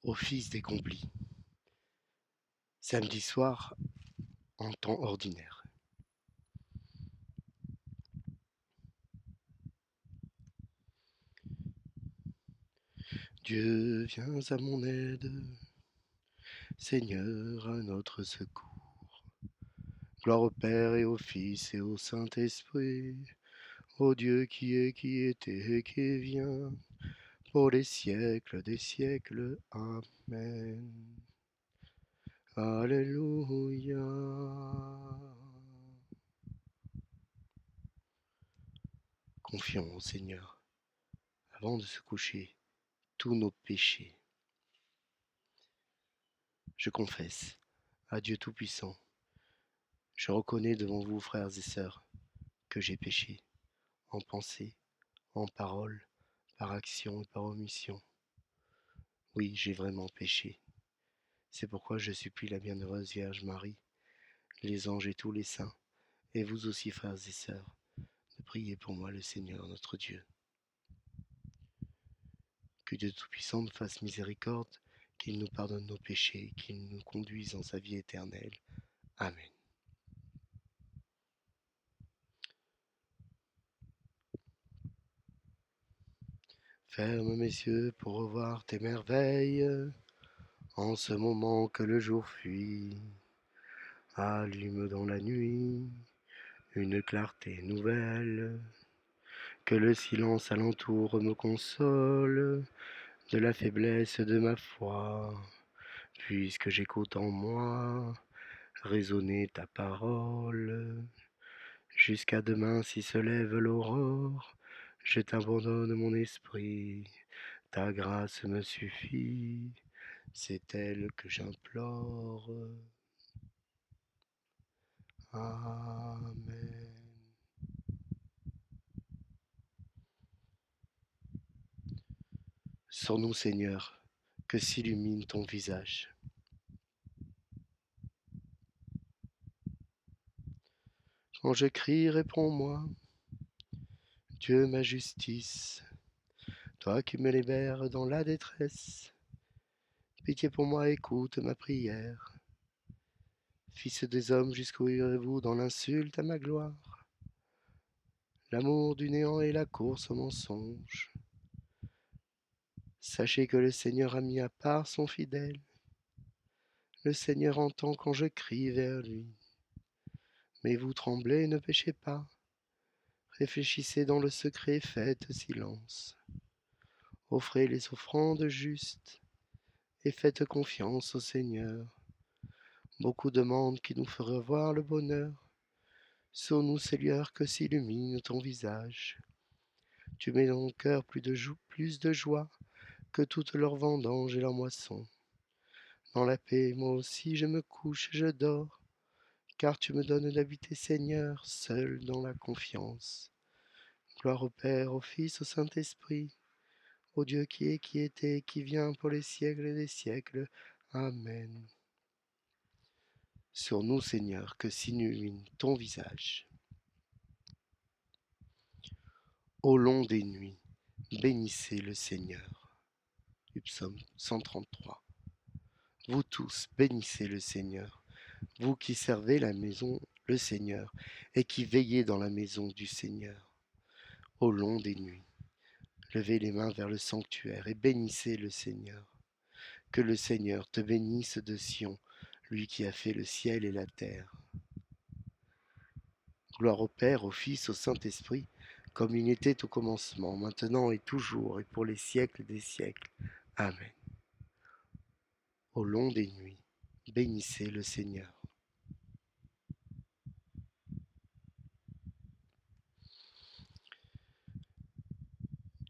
Office d'accompli. Samedi soir, en temps ordinaire. Dieu, viens à mon aide, Seigneur, à notre secours. Gloire au Père et au Fils et au Saint-Esprit, au Dieu qui est, qui était et qui vient, pour les siècles des siècles. Amen. Alléluia. Confions au Seigneur, avant de se coucher, tous nos péchés. Je confesse à Dieu Tout-Puissant, je reconnais devant vous, frères et sœurs, que j'ai péché, en pensée, en parole, par action et par omission. Oui, j'ai vraiment péché. C'est pourquoi je supplie la bienheureuse Vierge Marie, les anges et tous les saints, et vous aussi, frères et sœurs, de prier pour moi le Seigneur notre Dieu. Que Dieu Tout-Puissant nous fasse miséricorde, qu'il nous pardonne nos péchés, qu'il nous conduise en sa vie éternelle. Amen. Ferme mes yeux pour revoir tes merveilles, en ce moment que le jour fuit. Allume dans la nuit une clarté nouvelle, que le silence alentour me console de la faiblesse de ma foi, puisque j'écoute en moi résonner ta parole. Jusqu'à demain si se lève l'aurore, je t'abandonne mon esprit, ta grâce me suffit, c'est elle que j'implore. Amen. Sur nous, Seigneur, que s'illumine ton visage. Quand je crie, réponds-moi, Dieu ma justice, toi qui me libères dans la détresse. Pitié pour moi, écoute ma prière. Fils des hommes, jusqu'où irez-vous dans l'insulte à ma gloire? L'amour du néant et la course au mensonge. Sachez que le Seigneur a mis à part son fidèle. Le Seigneur entend quand je crie vers lui. Mais vous tremblez, ne péchez pas. Réfléchissez dans le secret, faites silence. Offrez les offrandes justes et faites confiance au Seigneur. Beaucoup demandent qui nous ferait voir le bonheur. Sur nous, Seigneur, que s'illumine ton visage. Tu mets dans mon cœur plus de joie que toutes leurs vendanges et leurs moissons. Dans la paix, moi aussi, je me couche et je dors, car tu me donnes d'habiter, Seigneur, seul dans la confiance. Gloire au Père, au Fils, au Saint-Esprit, au Dieu qui est, qui était, et qui vient pour les siècles des siècles. Amen. Sur nous, Seigneur, que s'illumine ton visage. Au long des nuits, bénissez le Seigneur. Du psaume 133. Vous tous, bénissez le Seigneur, vous qui servez la maison, le Seigneur, et qui veillez dans la maison du Seigneur. Au long des nuits, levez les mains vers le sanctuaire et bénissez le Seigneur. Que le Seigneur te bénisse de Sion, lui qui a fait le ciel et la terre. Gloire au Père, au Fils, au Saint-Esprit, comme il était au commencement, maintenant et toujours, et pour les siècles des siècles. Amen. Au long des nuits, bénissez le Seigneur.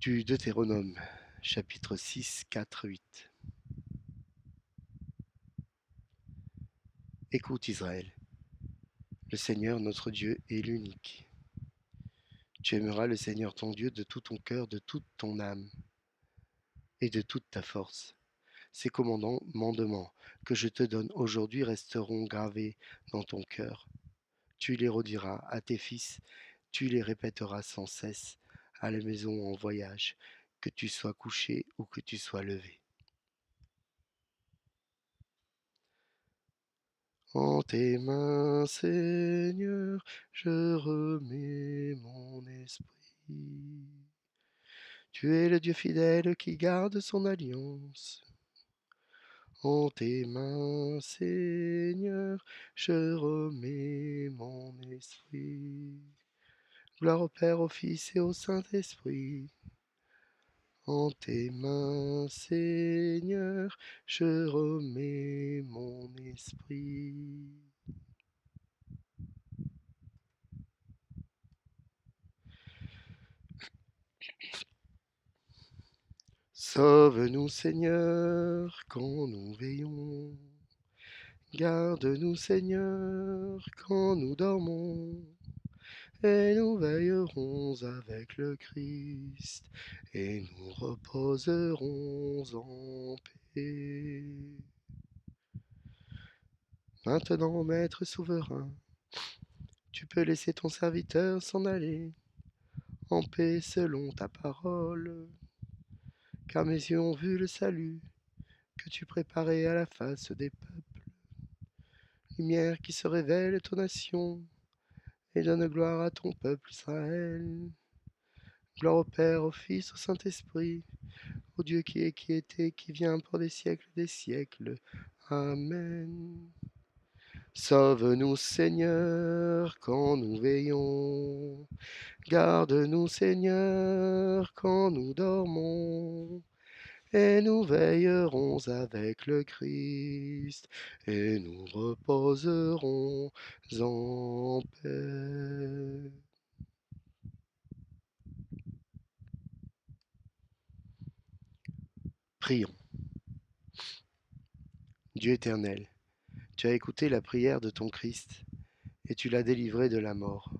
Du Deutéronome, chapitre 6, 4, 8. Écoute Israël, le Seigneur notre Dieu est l'unique. Tu aimeras le Seigneur ton Dieu de tout ton cœur, de toute ton âme et de toute ta force. Ces commandements que je te donne aujourd'hui resteront gravés dans ton cœur. Tu les rediras à tes fils, tu les répéteras sans cesse à la maison ou en voyage, que tu sois couché ou que tu sois levé. En tes mains, Seigneur, je remets mon esprit. Tu es le Dieu fidèle qui garde son alliance. En tes mains, Seigneur, je remets mon esprit. Gloire au Père, au Fils et au Saint-Esprit. En tes mains, Seigneur, je remets mon esprit. Sauve-nous, Seigneur, quand nous veillons. Garde-nous, Seigneur, quand nous dormons. Et nous veillerons avec le Christ, et nous reposerons en paix. Maintenant, Maître souverain, tu peux laisser ton serviteur s'en aller, en paix selon ta parole, car mes yeux ont vu le salut que tu préparais à la face des peuples, lumière qui se révèle aux nations, et donne gloire à ton peuple Israël. Gloire au Père, au Fils, au Saint-Esprit, au Dieu qui est, qui était, qui vient pour des siècles des siècles. Amen. Sauve-nous, Seigneur, quand nous veillons. Garde-nous, Seigneur, quand nous dormons. Et nous veillerons avec le Christ, et nous reposerons en paix. Prions. Dieu éternel, tu as écouté la prière de ton Christ, et tu l'as délivré de la mort.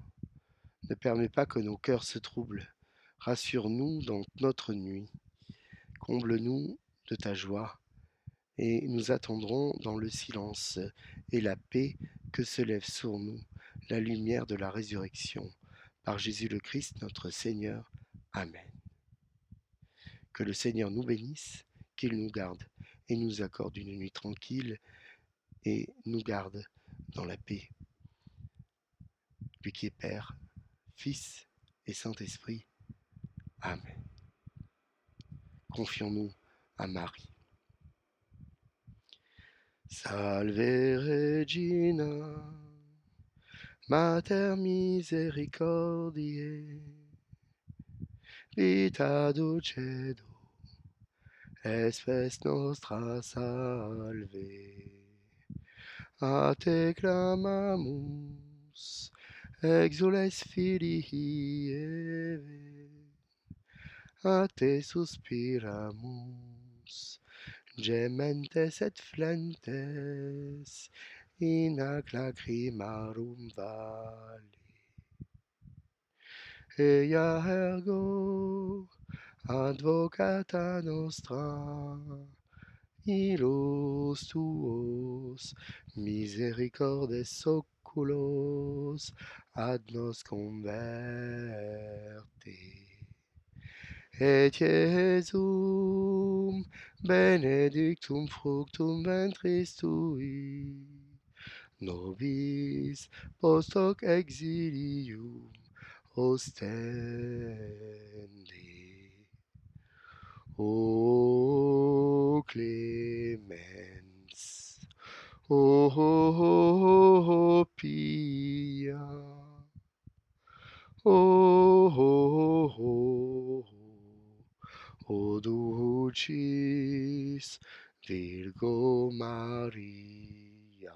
Ne permets pas que nos cœurs se troublent. Rassure-nous dans notre nuit. Comble-nous de ta joie, et nous attendrons dans le silence et la paix que se lève sur nous la lumière de la résurrection. Par Jésus le Christ, notre Seigneur. Amen. Que le Seigneur nous bénisse, qu'il nous garde et nous accorde une nuit tranquille et nous garde dans la paix. Lui qui est Père, Fils et Saint-Esprit. Amen. Confions-nous à Marie. Salve Regina, Mater misericordiae, vita dulcedo, espes nostra salve. A te clamamus, exules filii Eve, a te suspiramus, gementes et flentes, in ac lacrimarum vale. Ea ergo, advocata nostra, illos tuos, misericordes oculos, ad nos converte. Et Iesum benedictum fructum ventris tui, nobis post hoc exilium ostende. O clemens, o pia, o dulcis Virgo Maria.